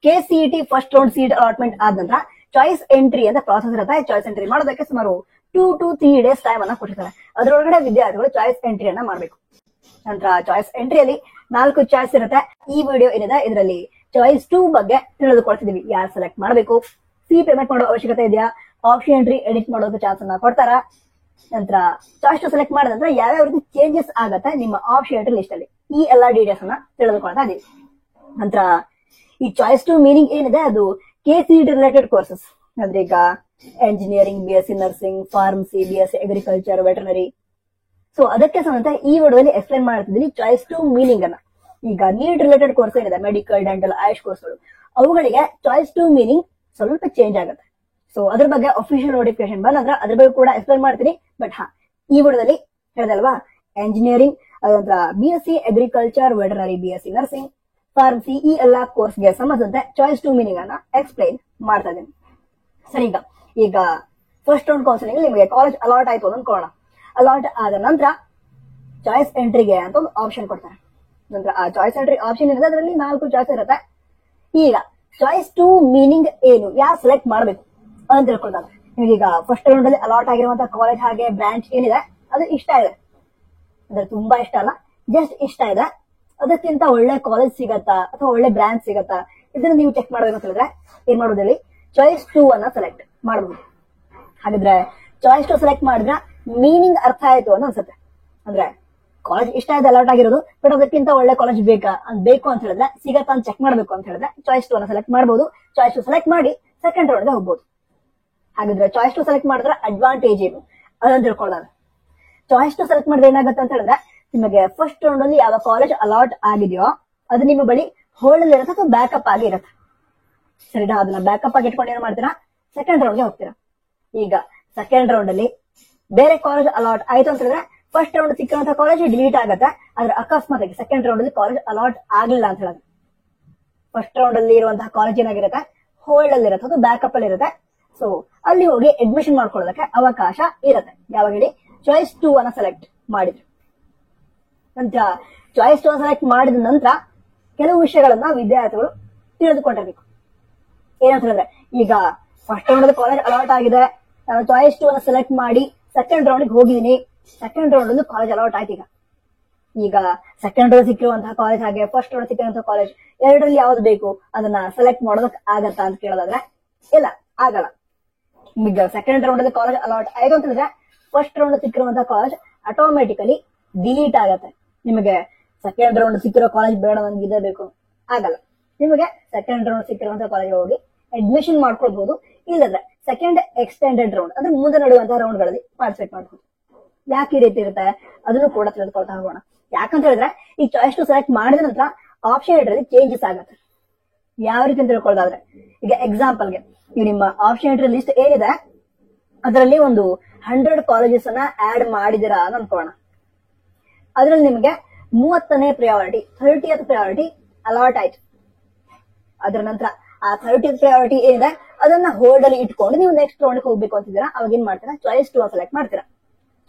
KCET first round seat allotment ಆದ ನಂತರ choice entry ಅಂತ ಪ್ರಾಸೆಸ್ ಇರುತ್ತೆ. ಚಾಯ್ಸ್ ಎಂಟ್ರಿ ಮಾಡೋದಕ್ಕೆ ಸುಮಾರು 2 to 3 days ಟೈಮ್ ಅನ್ನ ಕೊಟ್ಟಿರ್ತಾರೆ. ಅದರೊಳಗಡೆ ವಿದ್ಯಾರ್ಥಿಗಳು ಚಾಯ್ಸ್ ಎಂಟ್ರಿಯನ್ನ ಮಾಡಬೇಕು. ನಂತರ ಚಾಯ್ಸ್ ಎಂಟ್ರಿಯಲ್ಲಿ 4 ಚಾಯ್ಸ್ ಇರುತ್ತೆ. ಈ ವಿಡಿಯೋ ಏನಿದೆ ಇದರಲ್ಲಿ ಚಾಯ್ಸ್ 2 ಬಗ್ಗೆ ತಿಳಿದುಕೊಳ್ತಿದೀವಿ. ಯಾರು ಸೆಲೆಕ್ಟ್ ಮಾಡಬೇಕು, ಫೀ ಪೇಮೆಂಟ್ ಮಾಡೋ ಅವಶ್ಯಕತೆ ಇದೆಯಾ, ಆಪ್ಷನ್ ಎಂಟ್ರಿ ಎಡಿಟ್ ಮಾಡೋದಕ್ಕೆ ಚಾನ್ಸ್ ಅನ್ನ ಕೊಡ್ತಾರ, ನಂತರ ಚಾಯ್ಸ್ 2 ಸೆಲೆಕ್ಟ್ ಮಾಡಿದ ನಂತರ ಯಾವ್ಯಾವ ರೀತಿ ಚೇಂಜಸ್ ಆಗತ್ತೆ ನಿಮ್ಮ ಆಪ್ಷನ್ ಎಂಟ್ರಿ ಲಿಸ್ಟ್ ಅಲ್ಲಿ, ಈ ಎಲ್ಲಾ ಡೀಟೇಲ್ಸ್ ಅನ್ನ ತಿಳಿದುಕೊಳ್ತಾ ಇದೀವಿ. ನಂತರ ಈ ಚಾಯ್ಸ್ 2 ಮೀನಿಂಗ್ ಏನಿದೆ ಅದು KCET ರಿಲೇಟೆಡ್ ಕೋರ್ಸಸ್ ಅಂದ್ರೆ ಈಗ engineering, BSc nursing, pharmacy, BSc agriculture, veterinary. So ಅದಕ್ಕೆ ಸಂಬಂಧ ಈ ವಿಡಿಯೋದಲ್ಲಿ ಎಕ್ಸ್ಪ್ಲೈನ್ ಮಾಡ್ತಿದ್ದೀನಿ ಚಾಯ್ಸ್ 2 ಮೀನಿಂಗ್ ಅನ್ನ. ಈಗ ನೀಟ್ ರಿಲೇಟೆಡ್ ಕೋರ್ಸ್ ಏನಿದೆ ಮೆಡಿಕಲ್, ಡೆಂಟಲ್, ಆಯುಷ್ ಕೋರ್ಸ್ಗಳು, ಅವುಗಳಿಗೆ ಚಾಯ್ಸ್ 2 ಮೀನಿಂಗ್ ಸ್ವಲ್ಪ ಚೇಂಜ್ ಆಗುತ್ತೆ. ಸೊ ಅದ್ರ ಬಗ್ಗೆ ಅಫಿಷಿಯಲ್ ನೋಟಿಫಿಕೇಶನ್ ಬಂದ್ರೆ ಅದ್ರ ಬಗ್ಗೆ ಕೂಡ ಎಕ್ಸ್ಪ್ಲೈನ್ ಮಾಡ್ತೀನಿ. ಬಟ್ ಈ ವಿಡಿಯೋದಲ್ಲಿ ಹೇಳಿದಲ್ವಾ, ಎಂಜಿನಿಯರಿಂಗ್, ಅದಂತರ BSc agriculture, veterinary, BSc nursing, pharmacy, ಈ ಎಲ್ಲಾ ಕೋರ್ಸ್ಗೆ ಸಂಬಂಧಿಸಿದಂತೆ ಚಾಯ್ಸ್ 2 ಮೀನಿಂಗ್ ಅನ್ನ ಎಕ್ಸ್ಪ್ಲೈನ್ ಮಾಡ್ತಾ ಇದ್ದೀನಿ. ಸರಿ, ಈಗ ಫಸ್ಟ್ ರೌಂಡ್ ಕೌನ್ಸಿಲಿಂಗ್ ನಿಮಗೆ ಕಾಲೇಜ್ ಅಲಾಟ್ ಆಯ್ತು ಅನ್ಕೊಳ್ಳೋಣ. ಅಲಾಟ್ ಆದ ನಂತರ ಚಾಯ್ಸ್ ಎಂಟ್ರಿಗೆ ಅಂತ ಒಂದು ಆಪ್ಷನ್ ಕೊಡ್ತಾರೆ. ನಂತರ ಆ ಚಾಯ್ಸ್ ಎಂಟ್ರಿ ಆಪ್ಷನ್ ಇರುತ್ತೆ, ಅದರಲ್ಲಿ 4 ಚಾಯ್ಸ್ ಇರುತ್ತೆ. ಈಗ ಚಾಯ್ಸ್ 2 ಮೀನಿಂಗ್ ಏನು, ಯಾರು ಸೆಲೆಕ್ಟ್ ಮಾಡಬೇಕು ಅಂತ ತಿಳ್ಕೊಳ್ತಾರೆ. ನಿಮಗೀಗ ಫಸ್ಟ್ ರೌಂಡ್ ಅಲ್ಲಿ ಅಲಾಟ್ ಆಗಿರುವಂತಹ ಕಾಲೇಜ್ ಹಾಗೆ ಬ್ರಾಂಚ್ ಏನಿದೆ ಅದು ಇಷ್ಟ ಇದೆ, ಅಂದ್ರೆ ತುಂಬಾ ಇಷ್ಟ ಅಲ್ಲ, ಜಸ್ಟ್ ಇಷ್ಟ ಇದೆ. ಅದಕ್ಕಿಂತ ಒಳ್ಳೆ ಕಾಲೇಜ್ ಸಿಗತ್ತಾ ಅಥವಾ ಒಳ್ಳೆ ಬ್ರಾಂಚ್ ಸಿಗತ್ತಾ, ಇದನ್ನ ನೀವು ಚೆಕ್ ಮಾಡ್ಬೇಕಂತ ಹೇಳಿದ್ರೆ ಏನ್ ಮಾಡೋದ್ರಲ್ಲಿ ಚಾಯ್ಸ್ 2 ಅನ್ನ ಸೆಲೆಕ್ಟ್ ಮಾಡಬಹುದು. ಹಾಗಿದ್ರೆ ಚಾಯ್ಸ್ 2 ಸೆಲೆಕ್ಟ್ ಮಾಡಿದ್ರೆ ಮೀನಿಂಗ್ ಅರ್ಥ ಆಯ್ತು ಅಂತ ಅನ್ಸುತ್ತೆ. ಅಂದ್ರೆ ಕಾಲೇಜ್ ಇಷ್ಟ ಇದೆ, ಅಲಾಟ್ ಆಗಿರೋದು, ಬಟ್ ಅದಕ್ಕಿಂತ ಒಳ್ಳೆ ಕಾಲೇಜ್ ಬೇಕು ಅಂತ ಹೇಳಿದ್ರೆ ಸಿಗತ್ತಾ ಅಂತ ಚೆಕ್ ಮಾಡ್ಬೇಕು ಅಂತ ಹೇಳಿದ್ರೆ ಚಾಯ್ಸ್ 2 ಅನ್ನ ಸೆಲೆಕ್ಟ್ ಮಾಡಬಹುದು. ಚಾಯ್ಸ್ 2 ಸೆಲೆಕ್ಟ್ ಮಾಡಿ ಸೆಕೆಂಡ್ ರೌಂಡ್ ಗೆ ಹೋಗ್ಬೋದು. ಹಾಗಿದ್ರೆ ಚಾಯ್ಸ್ 2 ಸೆಲೆಕ್ಟ್ ಮಾಡಿದ್ರೆ ಅಡ್ವಾಂಟೇಜ್ ಏನು ಅದನ್ನ ತಿಳ್ಕೊಳ್ಳೋಣ. ಚಾಯ್ಸ್ 2 ಸೆಲೆಕ್ಟ್ ಮಾಡಿದ್ರೆ ಏನಾಗುತ್ತೆ ಅಂತ ಹೇಳಿದ್ರೆ ನಿಮಗೆ ಫಸ್ಟ್ ರೌಂಡ್ ಅಲ್ಲಿ ಯಾವ ಕಾಲೇಜ್ ಅಲಾಟ್ ಆಗಿದೆಯೋ ಅದು ನಿಮ್ಮ ಬಳಿ ಹೋಲ್ಡ್ ಅಲ್ಲಿ ಇರುತ್ತೆ ಅಥವಾ ಬ್ಯಾಕಪ್ ಆಗಿ ಇರುತ್ತೆ. ಸರಿನಾ, ಅದನ್ನ ಬ್ಯಾಕಪ್ ಆಗಿ ಇಟ್ಕೊಂಡು ಏನ್ ಮಾಡ್ತೀರಾ, ಸೆಕೆಂಡ್ ರೌಂಡ್ ಗೆ ಹೋಗ್ತೀರಾ. ಈಗ ಸೆಕೆಂಡ್ ರೌಂಡ್ ಅಲ್ಲಿ ಬೇರೆ ಕಾಲೇಜ್ ಅಲಾಟ್ ಆಯ್ತು ಅಂತ ಹೇಳಿದ್ರೆ ಫಸ್ಟ್ ರೌಂಡ್ ಸಿಕ್ಕಿರುವಂತಹ ಕಾಲೇಜ್ ಡಿಲೀಟ್ ಆಗುತ್ತೆ. ಆದ್ರೆ ಅಕಸ್ಮಾತ್ ಆಗಿ ಸೆಕೆಂಡ್ ರೌಂಡ್ ಅಲ್ಲಿ ಕಾಲೇಜ್ ಅಲಾಟ್ ಆಗ್ಲಿಲ್ಲ ಅಂತ ಹೇಳಿದ್ರೆ ಫಸ್ಟ್ ರೌಂಡ್ ಅಲ್ಲಿ ಇರುವಂತಹ ಕಾಲೇಜ್ ಏನಾಗಿರುತ್ತೆ, ಹೋಲ್ಡ್ ಅಲ್ಲಿ ಇರುತ್ತೆ ಅಥವಾ ಬ್ಯಾಕಪ್ ಅಲ್ಲಿ ಇರುತ್ತೆ. ಸೊ ಅಲ್ಲಿ ಹೋಗಿ ಅಡ್ಮಿಷನ್ ಮಾಡ್ಕೊಳ್ಳೋದಕ್ಕೆ ಅವಕಾಶ ಇರುತ್ತೆ. ಯಾವಾಗ ಹೇಳಿ, ಚಾಯ್ಸ್ 2 ಅನ್ನ ಸೆಲೆಕ್ಟ್ ಮಾಡಿದ್ರೆ. ನಂತರ ಚಾಯ್ಸ್ 2 ಸೆಲೆಕ್ಟ್ ಮಾಡಿದ ನಂತರ ಕೆಲವು ವಿಷಯಗಳನ್ನ ವಿದ್ಯಾರ್ಥಿಗಳು ತಿಳಿದುಕೊಂಡಿರ್ಬೇಕು. ಏನಂತ ಹೇಳಿದ್ರೆ, ಈಗ ಫಸ್ಟ್ ರೌಂಡ್ ಕಾಲೇಜ್ ಅಲಾಟ್ ಆಗಿದೆ, ನಾನು ಚಾಯ್ಸ್ 2 ಅನ್ನ ಸೆಲೆಕ್ಟ್ ಮಾಡಿ ಸೆಕೆಂಡ್ ರೌಂಡ್ ಹೋಗಿದ್ದೀನಿ. ಸೆಕೆಂಡ್ ರೌಂಡ್ ಅಲ್ಲಿ ಕಾಲೇಜ್ ಅಲಾಟ್ ಆಯ್ತು. ಈಗ ಸೆಕೆಂಡ್ ರೌಂಡ್ ಸಿಕ್ಕಿರುವಂತಹ ಕಾಲೇಜ್ ಹಾಗೆ ಫಸ್ಟ್ ರೌಂಡ್ ಸಿಕ್ಕಿರುವಂತಹ ಕಾಲೇಜ್ ಎರಡರಲ್ಲಿ ಯಾವ್ದು ಬೇಕು ಅದನ್ನ ಸೆಲೆಕ್ಟ್ ಮಾಡೋದಕ್ಕೆ ಆಗತ್ತಾ ಅಂತ ಕೇಳೋದಾದ್ರೆ ಇಲ್ಲ, ಆಗಲ್ಲ. ಈಗ ಸೆಕೆಂಡ್ ರೌಂಡ್ ಅಲ್ಲಿ ಕಾಲೇಜ್ ಅಲಾಟ್ ಆಯ್ತು ಅಂತ ಹೇಳಿದ್ರೆ ಫಸ್ಟ್ ರೌಂಡ್ ಸಿಕ್ಕಿರುವಂತಹ ಕಾಲೇಜ್ ಆಟೋಮೆಟಿಕಲಿ ಡಿಲೀಟ್ ಆಗತ್ತೆ. ನಿಮಗೆ ಸೆಕೆಂಡ್ ರೌಂಡ್ ಸಿಕ್ಕಿರೋ ಕಾಲೇಜ್ ಬೇಡ, ನನ್ಗೆ ಇದೇ ಬೇಕು, ಆಗಲ್ಲ. ನಿಮಗೆ ಸೆಕೆಂಡ್ ರೌಂಡ್ ಸಿಕ್ಕಿರುವಂತಹ ಕಾಲೇಜ್ ಹೋಗಿ ಅಡ್ಮಿಷನ್ ಮಾಡ್ಕೊಳ್ಬಹುದು. ಇಲ್ಲದ್ರೆ ಸೆಕೆಂಡ್ ಎಕ್ಸ್ಟೆಂಡೆಡ್ ರೌಂಡ್ ಅಂದ್ರೆ ಮುಂದೆ ನಡೆಯುವಂತಹ ರೌಂಡ್ ಗಳಲ್ಲಿ ಪಾರ್ಟಿಸಿಪೇಟ್ ಮಾಡಬಹುದು. ಯಾಕೆ ಈ ರೀತಿ ಇರುತ್ತೆ ಅದನ್ನು ಕೂಡ ತಿಳಿದುಕೊಳ್ತಾ ಹೋಗೋಣ. ಯಾಕಂತ ಹೇಳಿದ್ರೆ ಈ ಚಾಯ್ಸ್ 2 ಸೆಲೆಕ್ಟ್ ಮಾಡಿದ ನಂತರ ಆಪ್ಷನ್ ಎಂಟ್ರಿ ಚೇಂಜಸ್ ಆಗುತ್ತೆ. ಯಾವ ರೀತಿ ಅಂತ ತಿಳ್ಕೊಳ್ಳೋದಾದ್ರೆ, ಈಗ ಎಕ್ಸಾಂಪಲ್ಗೆ ನೀವು ನಿಮ್ಮ ಆಪ್ಷನ್ ಎಂಟ್ರಿ ಲಿಸ್ಟ್ ಏನಿದೆ ಅದರಲ್ಲಿ ಒಂದು 100 ಕಾಲೇಜಸ್ ಅನ್ನ ಆಡ್ ಮಾಡಿದಿರಾ ಅಂತ ಅನ್ಕೋಣ. ಅದ್ರಲ್ಲಿ ನಿಮಗೆ 30ನೇ ಪ್ರಯಾರಿಟಿ 30th ಪ್ರಯಾರಿಟಿ ಅಲಾಟ್ ಆಯ್ತು. ಅದರ ನಂತರ ಆ 30th ಪ್ರಯಾರಿಟಿ ಏನಿದೆ ಅದನ್ನ ಹೋಲ್ಡ್ ಅಲ್ಲಿ ಇಟ್ಕೊಂಡು ನೀವು ನೆಕ್ಸ್ಟ್ ರೌಂಡ್ ಹೋಗ್ಬೇಕು ಅಂತಿದ್ದೀರಾ. ಅವಾಗ ಏನ್ ಮಾಡ್ತೀರಾ, ಚಾಯ್ಸ್ 2 ಸೆಲೆಕ್ಟ್ ಮಾಡ್ತೀರಾ.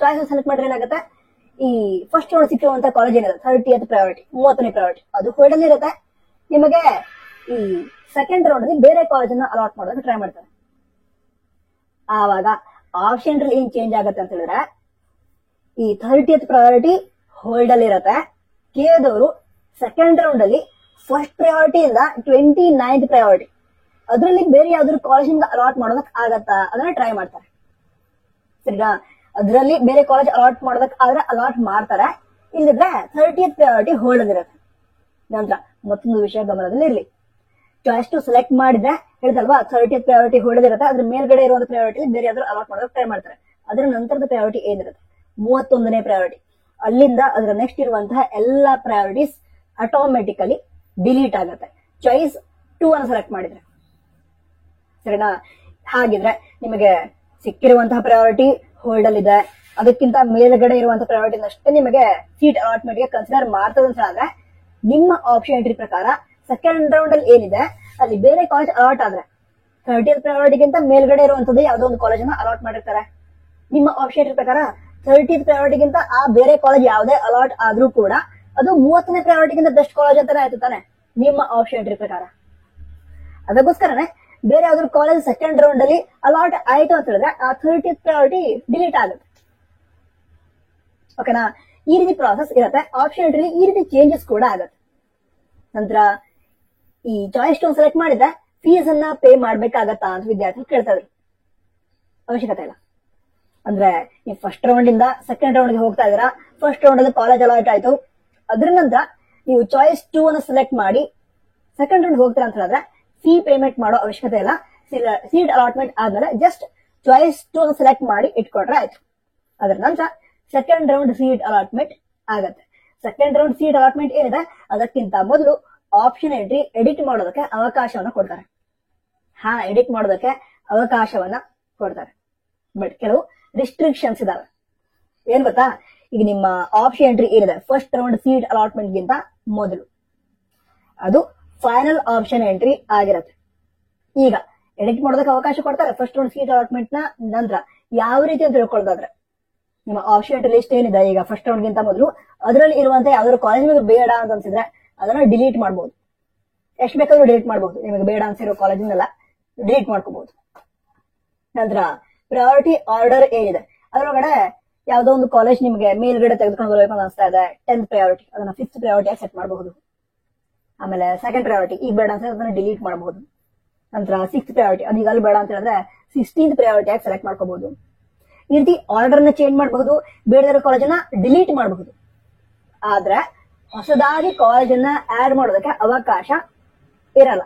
ಚಾಯ್ಸ್ ಸೆಲೆಕ್ಟ್ ಮಾಡಿದ್ರೆ ಏನಾಗುತ್ತೆ, ಈ ಫಸ್ಟ್ ರೌಂಡ್ ಸಿಕ್ಕಿರುವಂತ ಕಾಲೇಜ್ ಏನಿದೆ 30th ಪ್ರಯಾರಿಟಿ 30ನೇ ಪ್ರಯಾರಿಟಿ ಅದು ಹೋಲ್ಡ್ ಅಲ್ಲಿ ಇರುತ್ತೆ. ನಿಮಗೆ ಈ ಸೆಕೆಂಡ್ ರೌಂಡ್ ಅಲ್ಲಿ ಬೇರೆ ಕಾಲೇಜ್ ಅನ್ನ ಅಲಾಟ್ ಮಾಡೋದಕ್ಕೆ ಟ್ರೈ ಮಾಡ್ತಾರೆ. ಆವಾಗ ಆಪ್ಷನ್ ಏನ್ ಚೇಂಜ್ ಆಗುತ್ತೆ ಅಂತ ಹೇಳಿದ್ರೆ, ಈ 30th ಪ್ರಯಾರಿಟಿ ಹೋಲ್ಡ್ ಅಲ್ಲಿ ಇರುತ್ತೆ. ಕೇಳಿದವರು ಸೆಕೆಂಡ್ ರೌಂಡ್ ಅಲ್ಲಿ ಫಸ್ಟ್ ಪ್ರಯಾರಿಟಿ ಇಂದ 29th ಪ್ರಯಾರಿಟಿ ಅದರಲ್ಲಿ ಬೇರೆ ಯಾವ್ದಾದ್ರು ಕಾಲೇಜ್ ಅಲಾಟ್ ಮಾಡೋದಕ್ಕೆ ಆಗತ್ತಾ ಅದನ್ನ ಟ್ರೈ ಮಾಡ್ತಾರೆ. ಸರಿನಾ, ಅದರಲ್ಲಿ ಬೇರೆ ಕಾಲೇಜ್ ಅಲಾಟ್ ಮಾಡೋದಕ್ಕೆ ಆದ್ರೆ ಅಲಾಟ್ ಮಾಡ್ತಾರೆ, ಇಲ್ಲದ್ರೆ 30th ಪ್ರಯಾರಿಟಿ ಹೋಲ್ಡ್ ಅಲ್ಲಿ ಇರುತ್ತೆ. ನಂತರ ಮತ್ತೊಂದು ವಿಷಯ ಗಮನದಲ್ಲಿ ಇರ್ಲಿ, ಚಾಯ್ಸ್ 2 ಸೆಲೆಕ್ಟ್ ಮಾಡಿದ್ರೆ ಹೇಳಿದಲ್ವಾ 30th ಪ್ರಯಾರಿಟಿ ಹೋಲ್ಡ್ ಇರುತ್ತೆ. ಅದ್ರ ಮೇಲ್ಗಡೆ ಇರುವಂತ ಪ್ರಯಾರಿಟಿ ಬೇರೆ ಯಾವ್ದಾದ್ರು ಅಲಾಟ್ ಮಾಡೋದಕ್ಕೆ ಟ್ರೈ ಮಾಡ್ತಾರೆ. ಅದರ ನಂತರದ ಪ್ರಯಾರಿಟಿ ಏನಿರುತ್ತೆ 31ನೇ ಪ್ರಯಾರಿಟಿ, ಅಲ್ಲಿಂದ ಅದರ ನೆಕ್ಸ್ಟ್ ಇರುವಂತಹ ಎಲ್ಲಾ ಪ್ರಯಾರಿಟೀಸ್ ಆಟೋಮೆಟಿಕಲಿ ಡಿಲೀಟ್ ಆಗುತ್ತೆ ಚಾಯ್ಸ್ 2 ಅನ್ನು ಸೆಲೆಕ್ಟ್ ಮಾಡಿದ್ರೆ. ಸರಿನಾ, ಹಾಗಿದ್ರೆ ನಿಮಗೆ ಸಿಕ್ಕಿರುವಂತಹ ಪ್ರಯಾರಿಟಿ ಹೋಲ್ಡ್ ಅಲ್ಲಿ ಇದೆ, ಅದಕ್ಕಿಂತ ಮೇಲ್ಗಡೆ ಇರುವಂತಹ ಪ್ರಯಾರಿಟಿ ಅಷ್ಟೇ ನಿಮಗೆ ಸೀಟ್ ಅಲಾಟ್ಮೆಂಟ್ ಗೆ ಕನ್ಸಿಡರ್ ಮಾಡ್ತದೆ ಅಂತ ಹೇಳಿದ್ರೆ ನಿಮ್ಮ ಆಪ್ಷನ್ ಎಂಟ್ರಿ ಪ್ರಕಾರ ಸೆಕೆಂಡ್ ರೌಂಡ್ ಅಲ್ಲಿ ಏನಿದೆ ಅಲ್ಲಿ ಬೇರೆ ಕಾಲೇಜ್ ಅಲಾಟ್ ಆದ್ರೆ 30th ಪ್ರಯಾರಿಟಿಗಿಂತ ಮೇಲ್ಗಡೆ ಇರುವಂತದ್ದು ಯಾವ್ದೋ ಒಂದು ಕಾಲೇಜ್ ಅನ್ನ ಅಲಾಟ್ ಮಾಡಿರ್ತಾರೆ. ನಿಮ್ಮ ಆಪ್ಷನ್ ಎಂಟ್ರಿ ಪ್ರಕಾರ 30th ಪ್ರಯಾರಿಟಿಗಿಂತ ಆ ಬೇರೆ ಕಾಲೇಜ್ ಯಾವುದೇ ಅಲಾಟ್ ಆದ್ರೂ ಕೂಡ ಅದು 30ನೇ ಪ್ರಯಾರಿಟಿಗಿಂತ ಬೆಸ್ಟ್ ಕಾಲೇಜ್ ಅಂತಾನೆ ಆಯ್ತು ತಾನೆ ನಿಮ್ಮ ಆಪ್ಷನ್ ಎಂಟ್ರಿ ಪ್ರಕಾರ. ಅದಕ್ಕೋಸ್ಕರನೇ ಬೇರೆ ಯಾವ್ದಾದ್ರು ಕಾಲೇಜ್ ಸೆಕೆಂಡ್ ರೌಂಡ್ ಅಲ್ಲಿ ಅಲಾಟ್ ಆಯ್ತು ಅಂತ ಹೇಳಿದ್ರೆ ಆ 30th ಪ್ರಯಾರಿಟಿ ಡಿಲೀಟ್ ಆಗುತ್ತೆ. ಓಕೆನಾ, ಈ ರೀತಿ ಪ್ರಾಸೆಸ್ ಇರುತ್ತೆ. ಆಪ್ಷನ್ ಎಂಟ್ರಿ ಈ ರೀತಿ ಚೇಂಜಸ್ ಕೂಡ ಆಗುತ್ತೆ. ನಂತರ ಈ ಚಾಯ್ಸ್ 2 ಸೆಲೆಕ್ಟ್ ಮಾಡಿದ್ರೆ ಫೀಸ್ ಅನ್ನ ಪೇ ಮಾಡ್ಬೇಕಾಗತ್ತಾ ಅಂತ ವಿದ್ಯಾರ್ಥಿಗಳು ಕೇಳ್ತಾ ಇದ್ರು. ಅವಶ್ಯಕತೆ ಇಲ್ಲ. ಅಂದ್ರೆ ನೀವು ಫಸ್ಟ್ ರೌಂಡ್ ಇಂದ ಸೆಕೆಂಡ್ ರೌಂಡ್ ಗೆ ಹೋಗ್ತಾ ಇದೀರಾ, ಫಸ್ಟ್ ರೌಂಡ್ ಅಲ್ಲಿ ಕಾಲೇಜ್ ಅಲಾಟ್ ಆಯ್ತು, ಅದ್ರ ನಂತರ ನೀವು ಚಾಯ್ಸ್ 2 ಅನ್ನು ಸೆಲೆಕ್ಟ್ ಮಾಡಿ ಸೆಕೆಂಡ್ ರೌಂಡ್ ಹೋಗ್ತೀರಾ ಅಂತ ಹೇಳಿದ್ರೆ ಫೀ ಪೇಮೆಂಟ್ ಮಾಡೋ ಅವಶ್ಯಕತೆ ಇಲ್ಲ. ಸೀಟ್ ಅಲಾಟ್ಮೆಂಟ್ ಆದ್ಮೇಲೆ ಜಸ್ಟ್ ಚಾಯ್ಸ್ 2 ಅನ್ನು ಸೆಲೆಕ್ಟ್ ಮಾಡಿ ಇಟ್ಕೊಂಡ್ರೆ ಆಯ್ತು. ಅದರ ನಂತರ ಸೆಕೆಂಡ್ ರೌಂಡ್ ಸೀಟ್ ಅಲಾಟ್ಮೆಂಟ್ ಆಗತ್ತೆ. ಸೆಕೆಂಡ್ ರೌಂಡ್ ಸೀಟ್ ಅಲಾಟ್ಮೆಂಟ್ ಏನಿದೆ ಅದಕ್ಕಿಂತ ಮೊದಲು ಆಪ್ಷನ್ ಎಂಟ್ರಿ ಎಡಿಟ್ ಮಾಡೋದಕ್ಕೆ ಅವಕಾಶವನ್ನ ಕೊಡ್ತಾರೆ. ಎಡಿಟ್ ಮಾಡೋದಕ್ಕೆ ಅವಕಾಶವನ್ನ ಕೊಡ್ತಾರೆ. ಬಟ್ ಕೆಲವು ರಿಸ್ಟ್ರಿಕ್ಷನ್ಸ್ ಇದಾವೆ. ಏನ್ ಗೊತ್ತಾ, ಈಗ ನಿಮ್ಮ ಆಪ್ಷನ್ ಎಂಟ್ರಿ ಏನಿದೆ ಫಸ್ಟ್ ರೌಂಡ್ ಸೀಟ್ ಅಲಾಟ್ಮೆಂಟ್ ಗಿಂತ ಮೊದಲು ಅದು ಫೈನಲ್ ಆಪ್ಷನ್ ಎಂಟ್ರಿ ಆಗಿರುತ್ತೆ. ಈಗ ಎಡಿಟ್ ಮಾಡೋದಕ್ಕೆ ಅವಕಾಶ ಕೊಡ್ತಾರೆ ಫಸ್ಟ್ ರೌಂಡ್ ಸೀಟ್ ಅಲಾಟ್ಮೆಂಟ್ ನ ನಂತರ. ಯಾವ ರೀತಿ ಅಂತ ತಿಳ್ಕೊಳ್ಳೋದಾದ್ರೆ ನಿಮ್ಮ ಆಪ್ಷನ್ ಎಂಟ್ರಿ ಲಿಸ್ಟ್ ಏನಿದೆ ಈಗ ಫಸ್ಟ್ ರೌಂಡ್ ಗಿಂತ ಮೊದಲು ಅದರಲ್ಲಿ ಇರುವಂತ ಯಾವ್ದಾದ್ರು ಕಾಲೇಜ್ ನಿಮಗೆ ಬೇಡ ಅಂತ ಅನ್ಸಿದ್ರೆ ಅದನ್ನ ಡಿಲೀಟ್ ಮಾಡಬಹುದು. ಎಷ್ಟು ಬೇಕಾದ್ರೂ ಡಿಲೀಟ್ ಮಾಡಬಹುದು. ನಿಮಗೆ ಬೇಡ ಅನ್ಸಿರೋ ಕಾಲೇಜಿನೆಲ್ಲ ಡಿಲೀಟ್ ಮಾಡ್ಕೋಬಹುದು. ನಂತರ ಪ್ರಯಾರಿಟಿ ಆರ್ಡರ್ ಏನಿದೆ ಅದರೊಳಗಡೆ ಯಾವ್ದೋ ಒಂದು ಕಾಲೇಜ್ ನಿಮಗೆ ಮೇಲ್ಗಡೆ ತೆಗೆದುಕೊಂಡು ಬರಬೇಕು ಅಂತ ಅನಿಸ್ತಾ ಇದೆ 10th ಪ್ರಯಾರಿಟಿ ಅದನ್ನ 5th ಪ್ರಯಾರಿಟಿ ಸೆಟ್ ಮಾಡಬಹುದು. ಆಮೇಲೆ ಸೆಕೆಂಡ್ ಪ್ರಯಾರಿಟಿ ಈಗ ಬೇಡ ಅಂತ ಅದನ್ನ ಡಿಲೀಟ್ ಮಾಡಬಹುದು. ನಂತರ 6th ಪ್ರಯಾರಿಟಿ ಅದು ಈಗ ಅಲ್ಲಿ ಬೇಡ ಅಂತ ಹೇಳಿದ್ರೆ 16th ಪ್ರಯಾರಿಟಿ ಆಗಿ ಸೆಲೆಕ್ಟ್ ಮಾಡ್ಕೋಬಹುದು. ಈ ರೀತಿ ಆರ್ಡರ್ ನ ಚೇಂಜ್ ಮಾಡಬಹುದು, ಬೇಡದಿರೋ ಕಾಲೇಜನ್ನ ಡಿಲೀಟ್ ಮಾಡಬಹುದು. ಆದ್ರೆ ಹೊಸದಾಗಿ ಕಾಲೇಜನ್ನ ಆಡ್ ಮಾಡೋದಕ್ಕೆ ಅವಕಾಶ ಇರಲ್ಲ.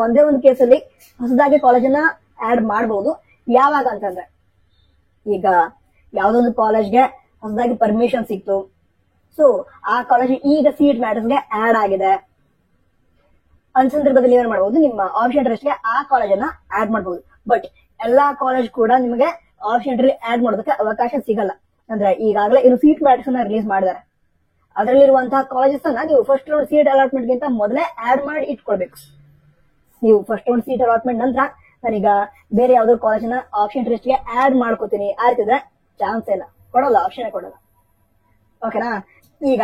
ಒಂದೇ ಒಂದು ಕೇಸಲ್ಲಿ ಹೊಸದಾಗಿ ಕಾಲೇಜನ್ನ ಆಡ್ ಮಾಡಬಹುದು. ಯಾವಾಗ ಅಂತಂದ್ರೆ ಈಗ ಯಾವ್ದೊಂದು ಕಾಲೇಜ್ಗೆ ಹೊಸದಾಗಿ ಪರ್ಮಿಷನ್ ಸಿಕ್ತು, ಸೊ ಆ ಕಾಲೇಜ್ ಈಗ ಸೀಟ್ ಮ್ಯಾಟರ್ಸ್ಗೆ ಆಡ್ ಆಗಿದೆ ಸಂದರ್ಭದಲ್ಲಿ ಏನ್ ಮಾಡಬಹುದು, ನಿಮ್ಮ ಆಪ್ಷನ್ ಲಿಸ್ಟ್ಗೆ ಆ ಕಾಲೇಜನ್ನ ಆಡ್ ಮಾಡಬಹುದು. ಬಟ್ ಎಲ್ಲಾ ಕಾಲೇಜ್ ಕೂಡ ನಿಮಗೆ ಆಪ್ಷನ್ ಆಡ್ ಮಾಡೋದಕ್ಕೆ ಅವಕಾಶ ಸಿಗಲ್ಲ. ಅಂದ್ರೆ ಈಗಾಗಲೇ ಇನ್ನು ಸೀಟ್ ಮ್ಯಾಟರ್ಸ್ ಅನ್ನ ರಿಲೀಸ್ ಮಾಡಿದ್ದಾರೆ. ಅದರಲ್ಲಿರುವಂತಹ ಕಾಲೇಜಸ್ ಅನ್ನ ನೀವು ಫಸ್ಟ್ ರೌಂಡ್ ಸೀಟ್ ಅಲಾಟ್ಮೆಂಟ್ ಗಿಂತ ಮೊದಲೇ ಆಡ್ ಮಾಡಿ ಇಟ್ಕೊಳ್ಬೇಕು. ನೀವು ಫಸ್ಟ್ ರೌಂಡ್ ಸೀಟ್ ಅಲಾಟ್ಮೆಂಟ್ ನಂತರ ನಾನೀಗ ಬೇರೆ ಯಾವ್ದೋ ಕಾಲೇಜಿನ ಆಪ್ಷನ್ ಲಿಸ್ಟ್ಗೆ ಆಡ್ ಮಾಡ್ಕೋತೀನಿ ಆಯ್ತಿದ್ರೆ ಚಾನ್ಸ್ ಇಲ್ಲ, ಕೊಡಲ್ಲ, ಆಪ್ಷನ್ ಕೊಡಲ್ಲ. ಓಕೆನಾ, ಈಗ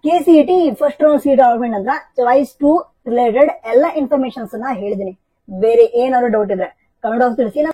KCET first round seat allotment ನಂತರ ಚಾಯ್ಸ್ 2 ರಿಲೇಟೆಡ್ ಎಲ್ಲ ಇನ್ಫಾರ್ಮೇಶನ್ಸ್ ಅನ್ನ ಹೇಳಿದೀನಿ. ಬೇರೆ ಏನಾದ್ರು ಡೌಟ್ ಇದ್ರೆ ಕಮೆಂಟ್ ಬಾಕ್ಸ್ ತಿಳಿಸಿ.